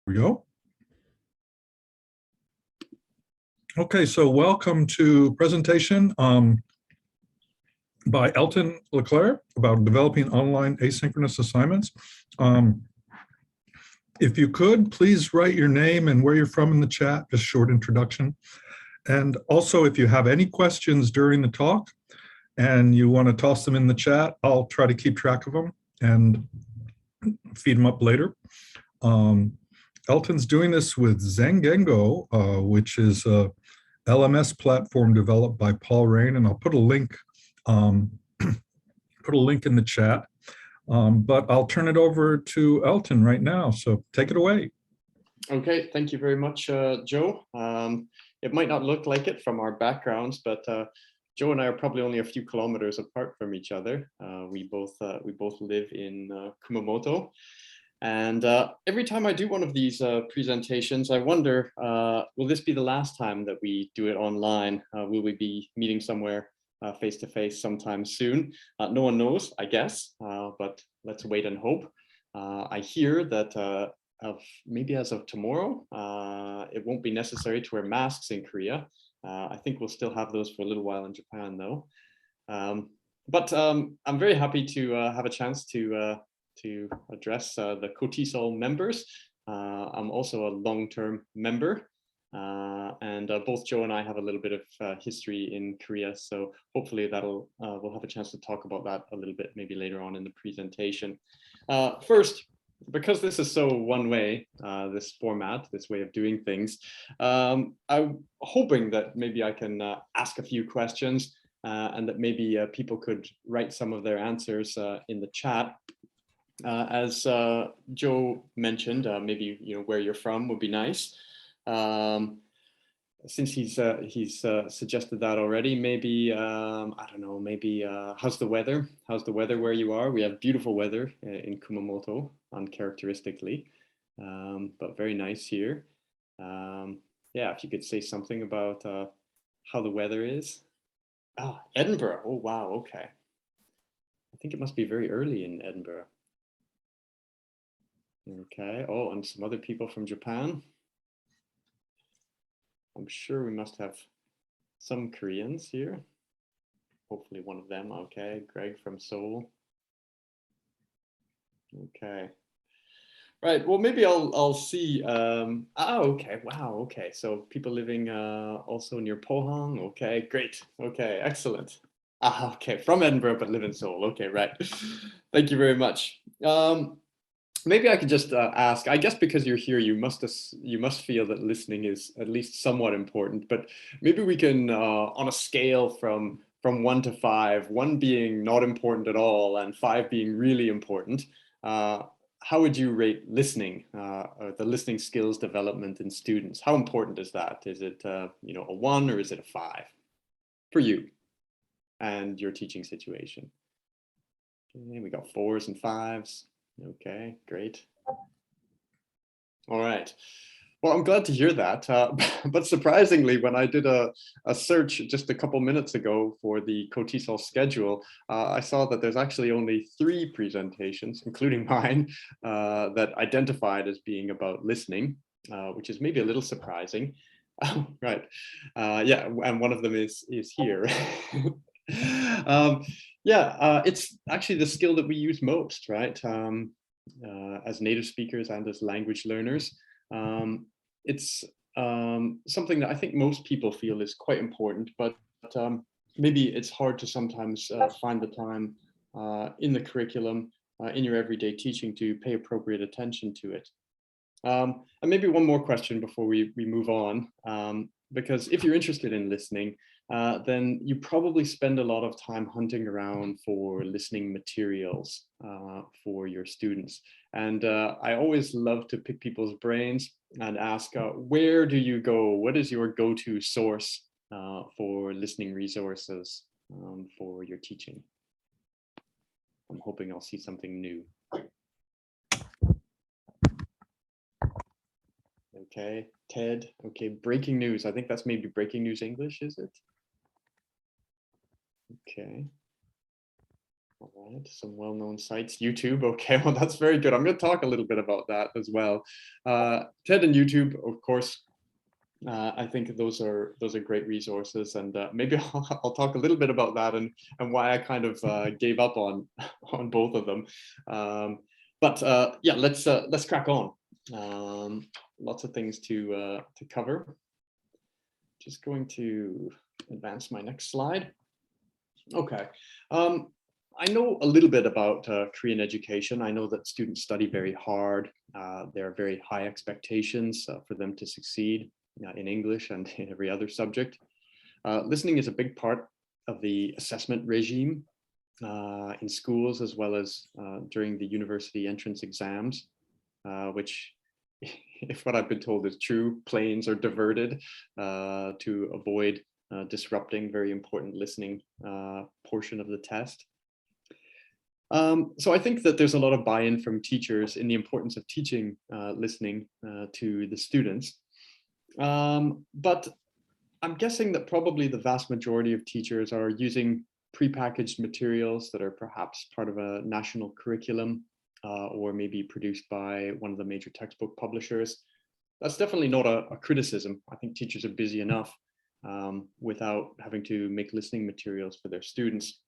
we go. Okay, so welcome to presentation by Elton LaClare about developing online asynchronous assignments. If you could, please write your name and where you're from in the chat, just short introduction. And also, if you have any questions during the talk and you want to toss them in the chat, I'll try to keep track of them and feed them up later. Elton's doing this with Zengengo, which is a LMS platform developed by Paul Rain, and I'll put a link in the chat. But I'll turn it over to Elton right now, so take it away. Okay, thank you very much, Joe. It might not look like it from our backgrounds, but Joe and I are probably only a few kilometers apart from each other. We both live in Kumamoto. And every time I do one of these presentations, I wonder, will this be the last time that we do it online? Will we be meeting somewhere face-to-face sometime soon? No one knows, I guess, but let's wait and hope. I hear that maybe as of tomorrow, it won't be necessary to wear masks in Korea. I think we'll still have those for a little while in Japan, though. But I'm very happy to have a chance to address the TESOL members. I'm also a long-term member, and both Joe and I have a little bit of history in Korea, so hopefully we'll have a chance to talk about that a little bit maybe later on in the presentation. First, because this is so one way, this format, this way of doing things, I'm hoping that maybe I can ask a few questions and that maybe people could write some of their answers in the chat. As Joe mentioned, maybe where you're from would be nice. Since he's suggested that already, maybe I don't know. Maybe how's the weather? How's the weather where you are? We have beautiful weather in Kumamoto, uncharacteristically, but very nice here. Yeah, if you could say something about how the weather is. Ah, Edinburgh. Oh wow. Okay. I think it must be very early in Edinburgh. Okay. Oh, and some other people from Japan. I'm sure we must have some Koreans here. Hopefully one of them. Okay. Greg from Seoul. Okay. Right. Well, maybe I'll see. Oh, okay. Wow. Okay. So people living also near Pohang. Okay. Great. Okay. Excellent. Ah, okay. From Edinburgh, but live in Seoul. Okay. Right. Thank you very much. Maybe I could just ask, I guess because you're here, you must feel that listening is at least somewhat important, but maybe we can, on a scale from 1 to 5, 1 being not important at all and 5 being really important, how would you rate listening, or the listening skills development in students? How important is that? Is it a 1 or is it a 5 for you and your teaching situation? Okay, we got 4s and 5s. Okay, great. All right. Well, I'm glad to hear that. But surprisingly, when I did a search just a couple minutes ago for the TESOL schedule, I saw that there's actually only 3 presentations, including mine, that identified as being about listening, which is maybe a little surprising. Right. Yeah, and one of them is here. Yeah, it's actually the skill that we use most, right? As native speakers and as language learners. It's something that I think most people feel is quite important, but maybe it's hard to sometimes find the time in the curriculum, in your everyday teaching to pay appropriate attention to it. And maybe one more question before we move on, because if you're interested in listening, then you probably spend a lot of time hunting around for listening materials for your students. And I always love to pick people's brains and ask, where do you go? What is your go-to source for listening resources for your teaching? I'm hoping I'll see something new. Okay, TED. Okay, breaking news. I think that's maybe breaking news English, is it? Okay. All right, some well-known sites. YouTube, okay, well, that's very good. I'm going to talk a little bit about that as well. TED and YouTube, of course. I think those are great resources, and maybe I'll talk a little bit about that and why I kind of gave up on on both of them. But yeah, let's crack on. Lots of things to cover. Just going to advance my next slide. Okay. I know a little bit about Korean education. I know that students study very hard. There are very high expectations for them to succeed in English and in every other subject. Listening is a big part of the assessment regime in schools, as well as during the university entrance exams, which, if what I've been told is true, planes are diverted to avoid disrupting very important listening portion of the test. So I think that there's a lot of buy-in from teachers in the importance of teaching listening to the students. But I'm guessing that probably the vast majority of teachers are using prepackaged materials that are perhaps part of a national curriculum or maybe produced by one of the major textbook publishers. That's definitely not a criticism. I think teachers are busy enough without having to make listening materials for their students.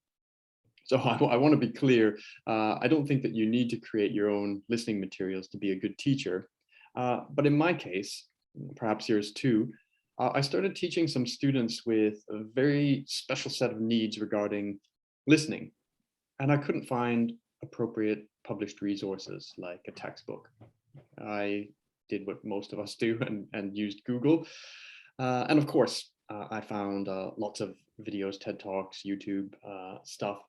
So I want to be clear. I don't think that you need to create your own listening materials to be a good teacher. But in my case, perhaps yours too, I started teaching some students with a very special set of needs regarding listening. And I couldn't find appropriate published resources like a textbook. I did what most of us do and used Google. And of course, I found lots of videos, TED Talks, YouTube stuff.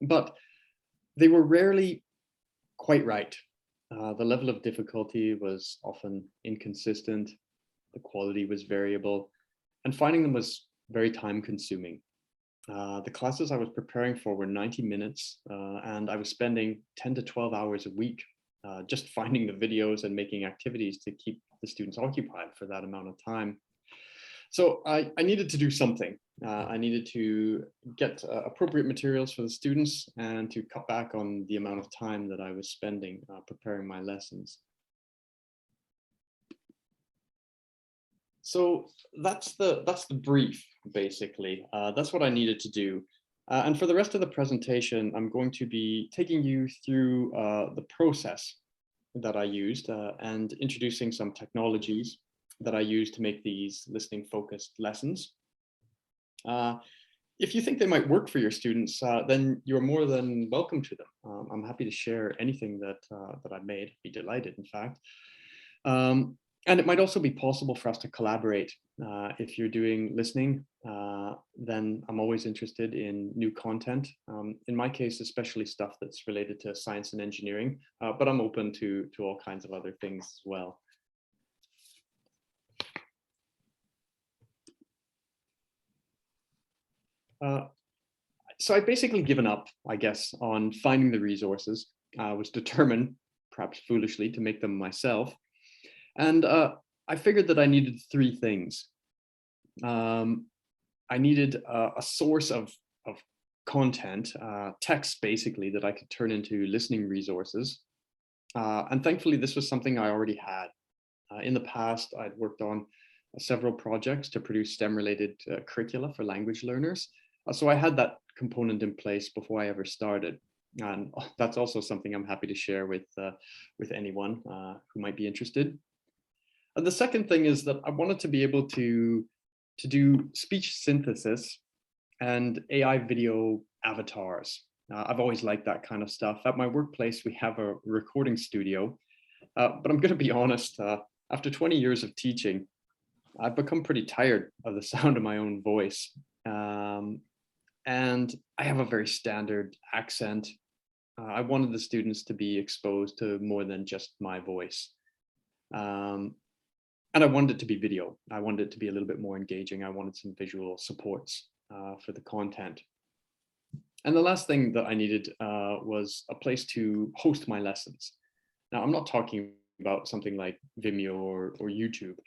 But they were rarely quite right. The level of difficulty was often inconsistent. The quality was variable, and finding them was very time consuming. The classes I was preparing for were 90 minutes, and I was spending 10 to 12 hours a week just finding the videos and making activities to keep the students occupied for that amount of time. So I needed to do something. I needed to get appropriate materials for the students and to cut back on the amount of time that I was spending preparing my lessons. So that's the brief, basically. That's what I needed to do. And for the rest of the presentation, I'm going to be taking you through the process that I used and introducing some technologies that I use to make these listening focused lessons. If you think they might work for your students, then you're more than welcome to them. I'm happy to share anything that I've made. I'd be delighted, in fact. And it might also be possible for us to collaborate. If you're doing listening, then I'm always interested in new content. In my case, especially stuff that's related to science and engineering, but I'm open to all kinds of other things as well. So I'd basically given up, I guess, on finding the resources. I was determined, perhaps foolishly, to make them myself. And I figured that I needed three things. I needed a source of content, text basically, that I could turn into listening resources. And thankfully, this was something I already had. In the past, I'd worked on several projects to produce STEM-related curricula for language learners. So I had that component in place before I ever started. And that's also something I'm happy to share with anyone who might be interested. And the second thing is that I wanted to be able to do speech synthesis and AI video avatars. I've always liked that kind of stuff. At my workplace, we have a recording studio, but I'm going to be honest, after 20 years of teaching, I've become pretty tired of the sound of my own voice. And I have a very standard accent. I wanted the students to be exposed to more than just my voice. And I wanted it to be video. I wanted it to be a little bit more engaging. I wanted some visual supports for the content. And the last thing that I needed was a place to host my lessons. Now, I'm not talking about something like Vimeo or YouTube,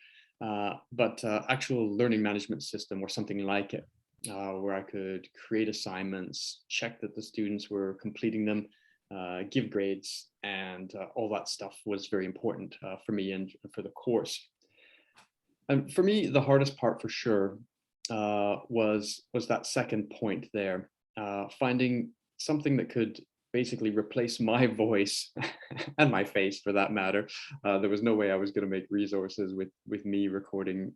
but actual learning management system or something like it. where I could create assignments, check that the students were completing them, give grades, and all that stuff was very important for me and for the course. And for me, the hardest part for sure was that second point there, finding something that could basically replace my voice and my face for that matter. There was no way I was going to make resources with me recording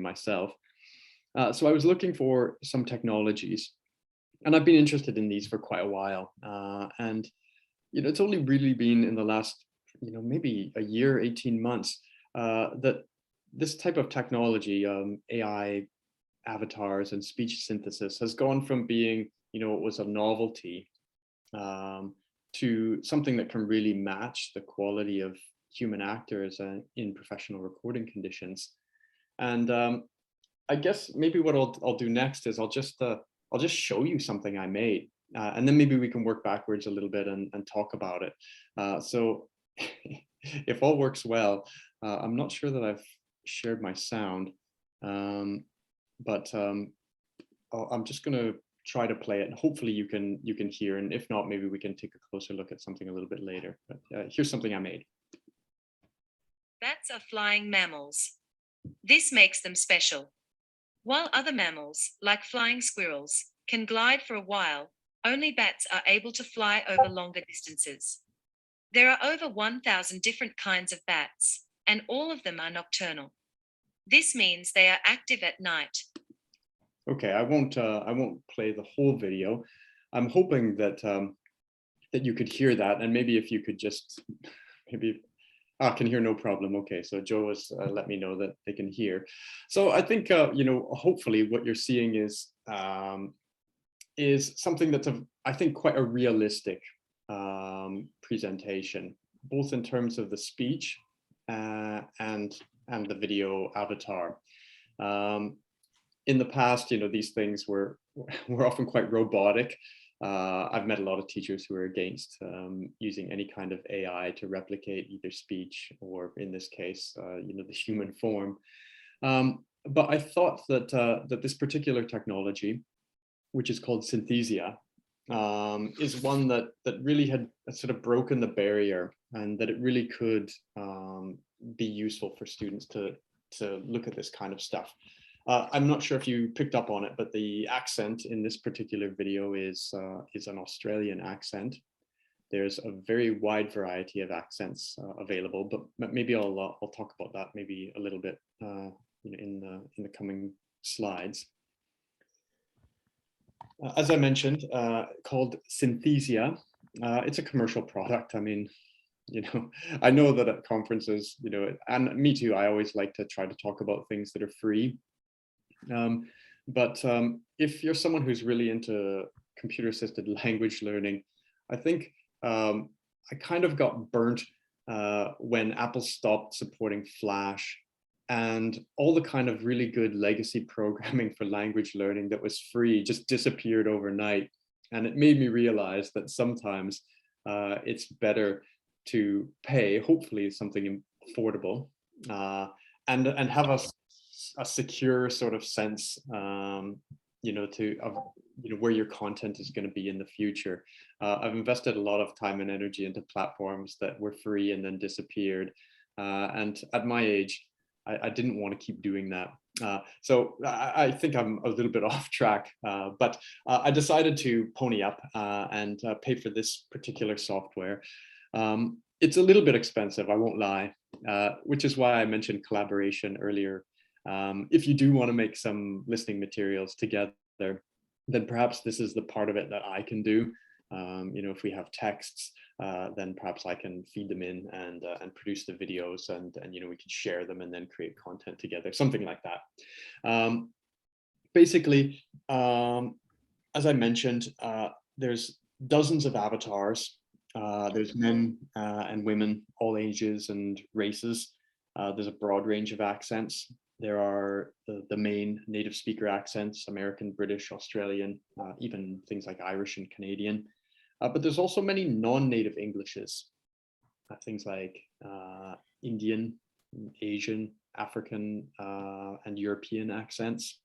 myself. So I was looking for some technologies, and I've been interested in these for quite a while. And it's only really been in the last, maybe a year, 18 months, that this type of technology, AI avatars and speech synthesis, has gone from being, it was a novelty, to something that can really match the quality of human actors in professional recording conditions. And I guess maybe what I'll do next is I'll just show you something I made, and then maybe we can work backwards a little bit and talk about it. So if all works well, I'm not sure that I've shared my sound, but I'm just going to try to play it, and hopefully you can hear, and if not, maybe we can take a closer look at something a little bit later. But here's something I made. Bats are flying mammals. This makes them special. While other mammals, like flying squirrels, can glide for a while, only bats are able to fly over longer distances. There are over 1,000 different kinds of bats, and all of them are nocturnal. This means they are active at night. Okay, I won't play the whole video. I'm hoping that that you could hear that, and maybe if you could just I can hear, no problem. Okay, so Joe has let me know that they can hear. So I think hopefully what you're seeing is something that's I think quite a realistic presentation, both in terms of the speech and the video avatar. In the past, these things were often quite robotic. I've met a lot of teachers who are against using any kind of AI to replicate either speech or, in this case, the human form. But I thought that that this particular technology, which is called Synthesia, is one that really had sort of broken the barrier, and that it really could be useful for students to look at this kind of stuff. I'm not sure if you picked up on it, but the accent in this particular video is an Australian accent. There's a very wide variety of accents available, but maybe I'll talk about that maybe a little bit in the coming slides. As I mentioned, called Synthesia. It's a commercial product. I mean, I know that at conferences, and me too, I always like to try to talk about things that are free. But if you're someone who's really into computer-assisted language learning, I think I kind of got burnt when Apple stopped supporting Flash, and all the kind of really good legacy programming for language learning that was free just disappeared overnight. And it made me realize that sometimes it's better to pay, hopefully something affordable, and have a secure sort of sense, where your content is going to be in the future. I've invested a lot of time and energy into platforms that were free and then disappeared. And at my age, I didn't want to keep doing that. So I think I'm a little bit off track, but I decided to pony up and pay for this particular software. It's a little bit expensive, I won't lie, which is why I mentioned collaboration earlier. If you do want to make some listening materials together, then perhaps this is the part of it that I can do. If we have texts, then perhaps I can feed them in and produce the videos, and we can share them and then create content together, something like that. Basically, as I mentioned, there's dozens of avatars. There's men and women, all ages and races. There's a broad range of accents. There are the main native speaker accents: American, British, Australian, even things like Irish and Canadian. But there's also many non-native Englishes, things like Indian, Asian, African, and European accents.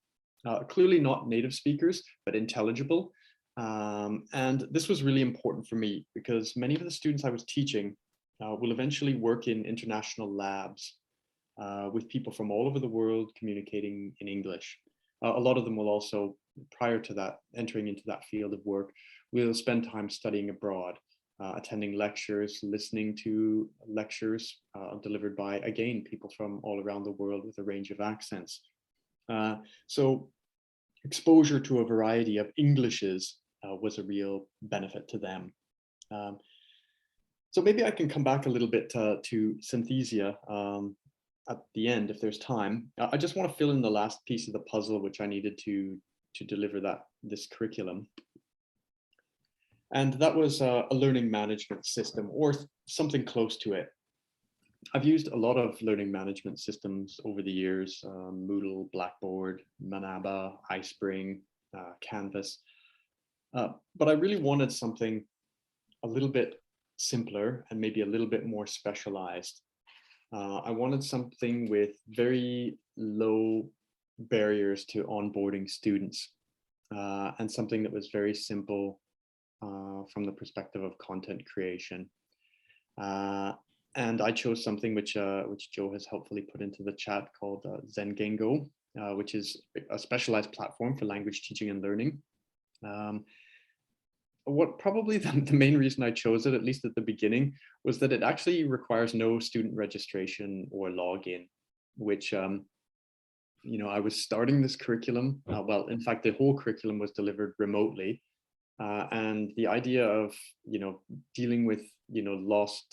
clearly not native speakers, but intelligible. And this was really important for me because many of the students I was teaching will eventually work in international labs with people from all over the world communicating in English. A lot of them will also, prior to that, entering into that field of work, will spend time studying abroad, attending lectures, listening to lectures delivered by, again, people from all around the world with a range of accents. So exposure to a variety of Englishes was a real benefit to them. So maybe I can come back a little bit to Synthesia at the end, if there's time. I just want to fill in the last piece of the puzzle, which I needed to deliver this curriculum. And that was a learning management system or something close to it. I've used a lot of learning management systems over the years, Moodle, Blackboard, Manaba, iSpring, Canvas. But I really wanted something a little bit simpler and maybe a little bit more specialized. I wanted something with very low barriers to onboarding students and something that was very simple from the perspective of content creation. And I chose something which Joe has helpfully put into the chat called Zengengo, which is a specialized platform for language teaching and learning. What probably the main reason I chose it, at least at the beginning, was that it actually requires no student registration or login, which, you know, I was starting this curriculum. Well, in fact, the whole curriculum was delivered remotely. And the idea of, you know, dealing with, you know, lost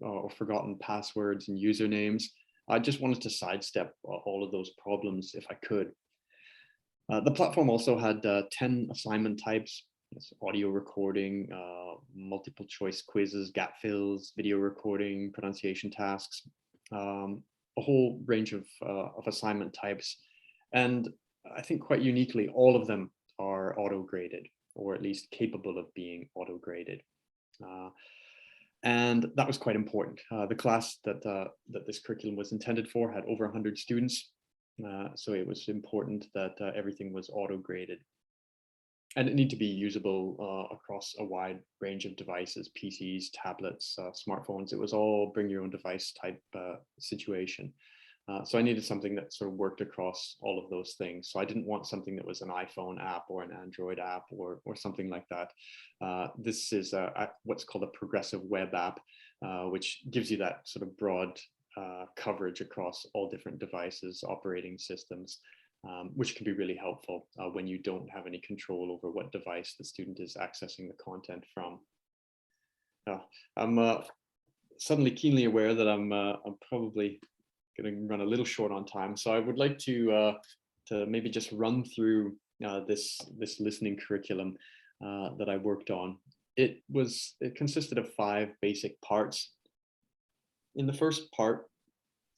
or forgotten passwords and usernames, I just wanted to sidestep all of those problems if I could. The platform also had 10 assignment types: audio recording, multiple choice quizzes, gap fills, video recording, pronunciation tasks, a whole range of assignment types. And I think quite uniquely, all of them are auto-graded, or at least capable of being auto-graded. And that was quite important. The class that this curriculum was intended for had over 100 students. So it was important that everything was auto-graded. And it needed to be usable across a wide range of devices: PCs, tablets, smartphones. It was all bring your own device type situation. So I needed something that sort of worked across all of those things. So I didn't want something that was an iPhone app or an Android app or something like that. This is what's called a progressive web app, which gives you that sort of broad coverage across all different devices, operating systems, which can be really helpful when you don't have any control over what device the student is accessing the content from. I'm suddenly keenly aware that I'm probably going to run a little short on time, so I would like to maybe just run through this listening curriculum that I worked on. It consisted of 5 basic parts. In the first part,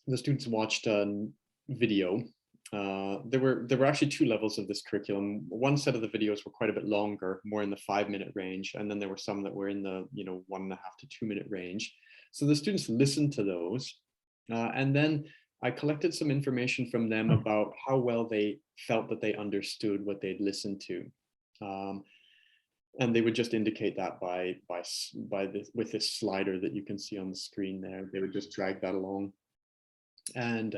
the students watched a video. There were actually 2 levels of this curriculum. One set of the videos were quite a bit longer, more in the 5-minute range, and then there were some that were in the 1.5 to 2-minute range. So the students listened to those, and then I collected some information from them about how well they felt that they understood what they'd listened to, and they would just indicate that with this slider that you can see on the screen there. They would just drag that along, and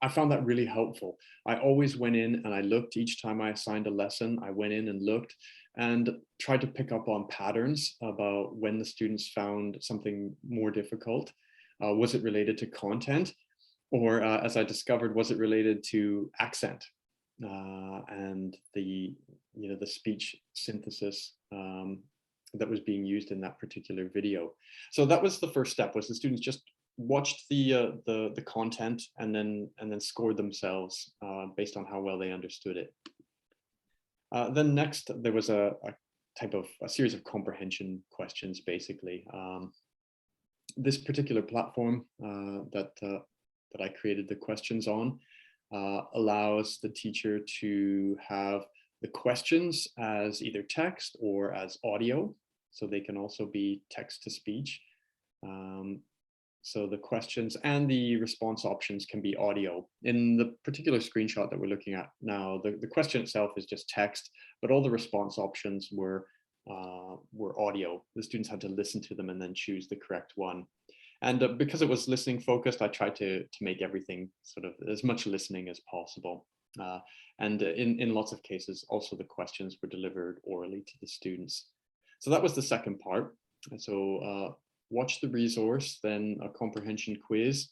I found that really helpful. I always went in and I looked each time I assigned a lesson. I went in and looked and tried to pick up on patterns about when the students found something more difficult. Was it related to content? Or as I discovered, was it related to accent and the speech synthesis that was being used in that particular video? So that was the first step, was the students just watched the content and then scored themselves based on how well they understood it. Then next, there was a series of comprehension questions, basically. This particular platform that I created the questions on allows the teacher to have the questions as either text or as audio, so they can also be text to speech. So the questions and the response options can be audio. In the particular screenshot that we're looking at now, the question itself is just text, but all the response options were audio. The students had to listen to them and then choose the correct one. And because it was listening focused, I tried to make everything sort of as much listening as possible. And in lots of cases, also the questions were delivered orally to the students. So that was the second part. And so watch the resource, then a comprehension quiz,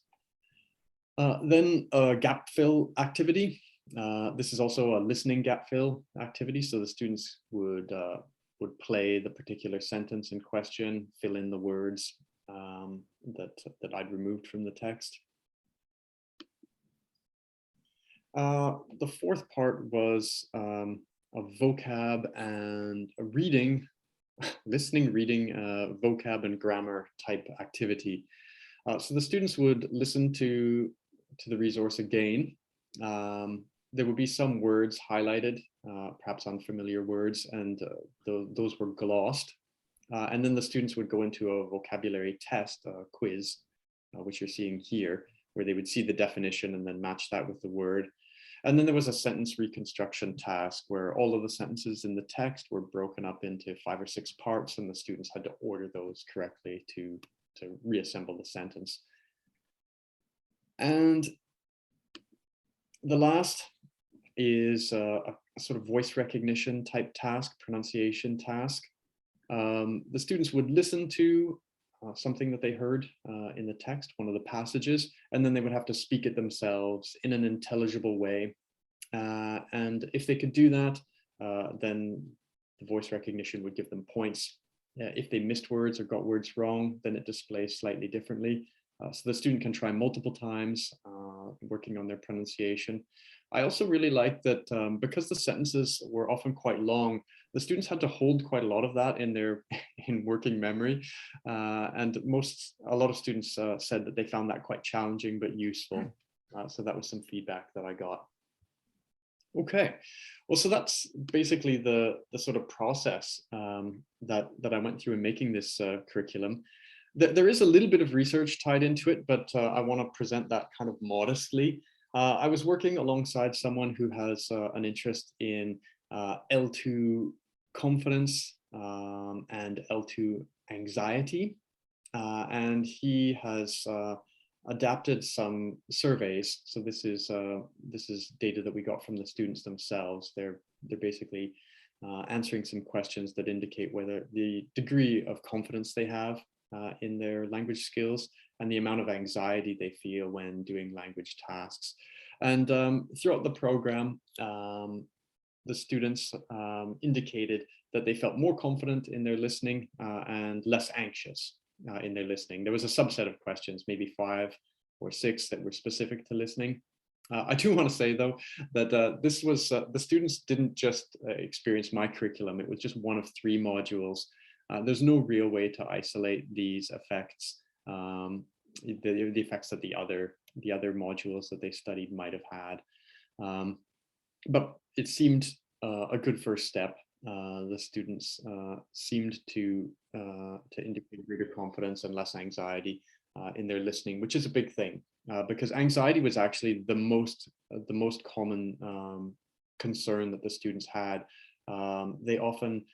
then a gap fill activity. This is also a listening gap fill activity. So the students would play the particular sentence in question, fill in the words that I'd removed from the text. The fourth part was a vocab and a reading, listening, reading, vocab and grammar type activity. So the students would listen to the resource again. There would be some words highlighted, perhaps unfamiliar words, and those were glossed. And then the students would go into a vocabulary test, quiz, which you're seeing here, where they would see the definition and then match that with the word. And then there was a sentence reconstruction task where all of the sentences in the text were broken up into 5 or 6 parts, and the students had to order those correctly to reassemble the sentence. And the last is a sort of voice recognition type task, pronunciation task. The students would listen to something that they heard in the text, one of the passages, and then they would have to speak it themselves in an intelligible way. And if they could do that, then the voice recognition would give them points. If they missed words or got words wrong, then it displays slightly differently. So the student can try multiple times, working on their pronunciation. I also really liked that because the sentences were often quite long, the students had to hold quite a lot of that in their working memory. And a lot of students said that they found that quite challenging but useful. So that was some feedback that I got. Okay, well, so that's basically the sort of process that I went through in making this curriculum. There is a little bit of research tied into it, but I want to present that kind of modestly. I was working alongside someone who has an interest in L2 confidence and L2 anxiety, and he has adapted some surveys. So this is data that we got from the students themselves. They're basically answering some questions that indicate whether the degree of confidence they have in their language skills and the amount of anxiety they feel when doing language tasks. And throughout the program, the students indicated that they felt more confident in their listening and less anxious in their listening. There was a subset of questions, maybe 5 or 6, that were specific to listening. I do want to say, though, that this was the students didn't just experience my curriculum. It was just one of 3 modules. There's no real way to isolate these effects, the effects that the other modules that they studied might have had. But it seemed a good first step. The students seemed to indicate greater confidence and less anxiety in their listening, which is a big thing, because anxiety was actually the most common concern that the students had. They often,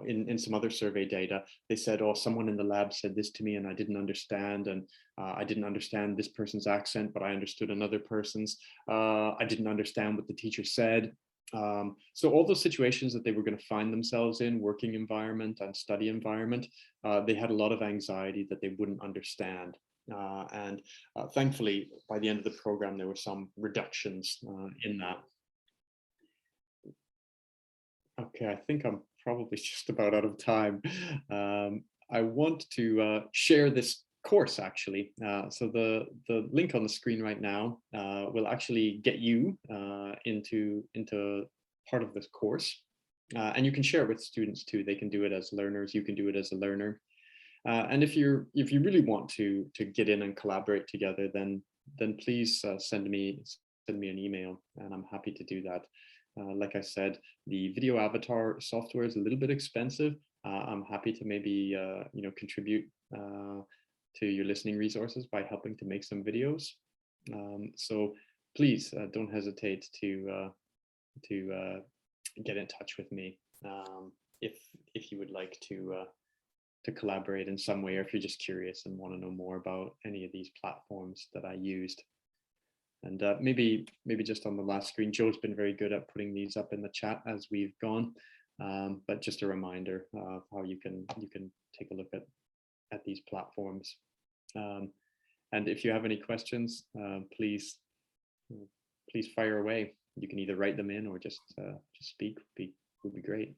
in some other survey data, they said, "Oh, someone in the lab said this to me and I didn't understand, and I didn't understand this person's accent, but I understood another person's. I didn't understand what the teacher said." So all those situations that they were going to find themselves in, working environment and study environment, they had a lot of anxiety that they wouldn't understand. And thankfully, by the end of the program, there were some reductions in that. Okay, I think I'm probably just about out of time. I want to share this course, actually. So the link on the screen right now will actually get you into part of this course, and you can share it with students too. They can do it as learners. You can do it as a learner. And if you really want to get in and collaborate together, then please send me an email, and I'm happy to do that. Like I said, the video avatar software is a little bit expensive. I'm happy to maybe contribute to your listening resources by helping to make some videos. So please don't hesitate to get in touch with me if you would like to collaborate in some way, or if you're just curious and want to know more about any of these platforms that I used. And maybe just on the last screen, Joe's been very good at putting these up in the chat as we've gone. But just a reminder of how you can take a look at these platforms. And if you have any questions, please fire away. You can either write them in or just speak. Would be great.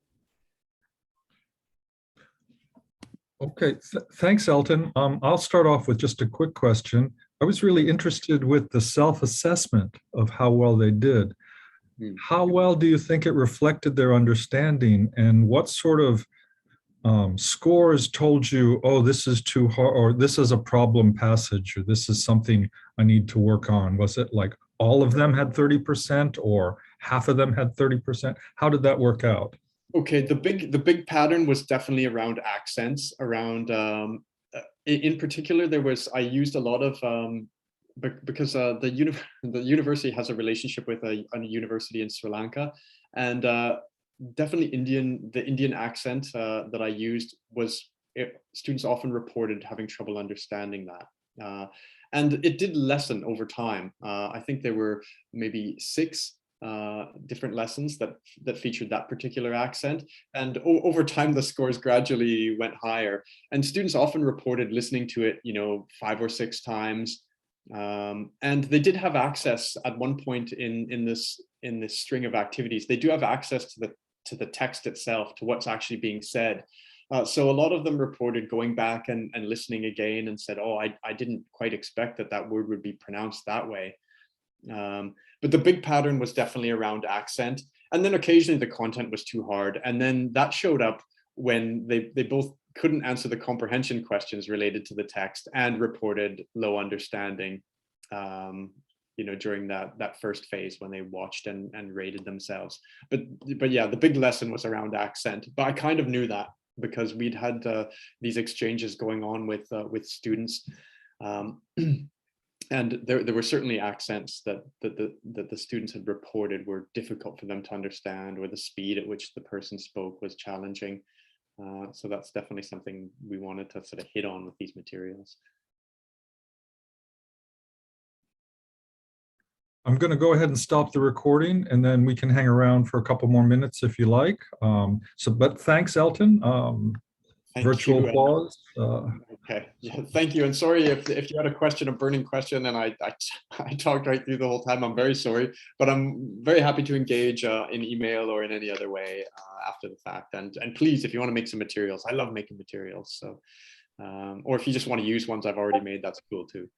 Okay, thanks, Elton. I'll start off with just a quick question. I was really interested with the self-assessment of how well they did. How well do you think it reflected their understanding, and what sort of scores told you, oh, this is too hard, or this is a problem passage, or this is something I need to work on? Was it like all of them had 30% or half of them had 30%? How did that work out? Okay, the big pattern was definitely around accents. Around in particular, I used a lot of because the university has a relationship with a university in Sri Lanka, and definitely the Indian accent that I used was students often reported having trouble understanding that, and it did lessen over time. I think there were maybe 6 different lessons that featured that particular accent, and over time the scores gradually went higher, and students often reported listening to it 5 or 6 times, and they did have access at one point in this string of activities. They do have access to the text itself, to what's actually being said. So a lot of them reported going back and listening again and said, oh, I didn't quite expect that word would be pronounced that way. But the big pattern was definitely around accent. And then occasionally the content was too hard. And then that showed up when they both couldn't answer the comprehension questions related to the text and reported low understanding, during that first phase when they watched and rated themselves. But yeah, the big lesson was around accent. But I kind of knew that because we'd had these exchanges going on with students. And there were certainly accents that the students had reported were difficult for them to understand, or the speed at which the person spoke was challenging. So that's definitely something we wanted to sort of hit on with these materials. I'm going to go ahead and stop the recording, and then we can hang around for a couple more minutes if you like. But thanks, Elton. Virtual applause. Okay, yeah, thank you. And sorry if you had a question, a burning question, and I talked right through the whole time. I'm very sorry, but I'm very happy to engage in email or in any other way after the fact. And please, if you want to make some materials, I love making materials. So, or if you just want to use ones I've already made, that's cool too.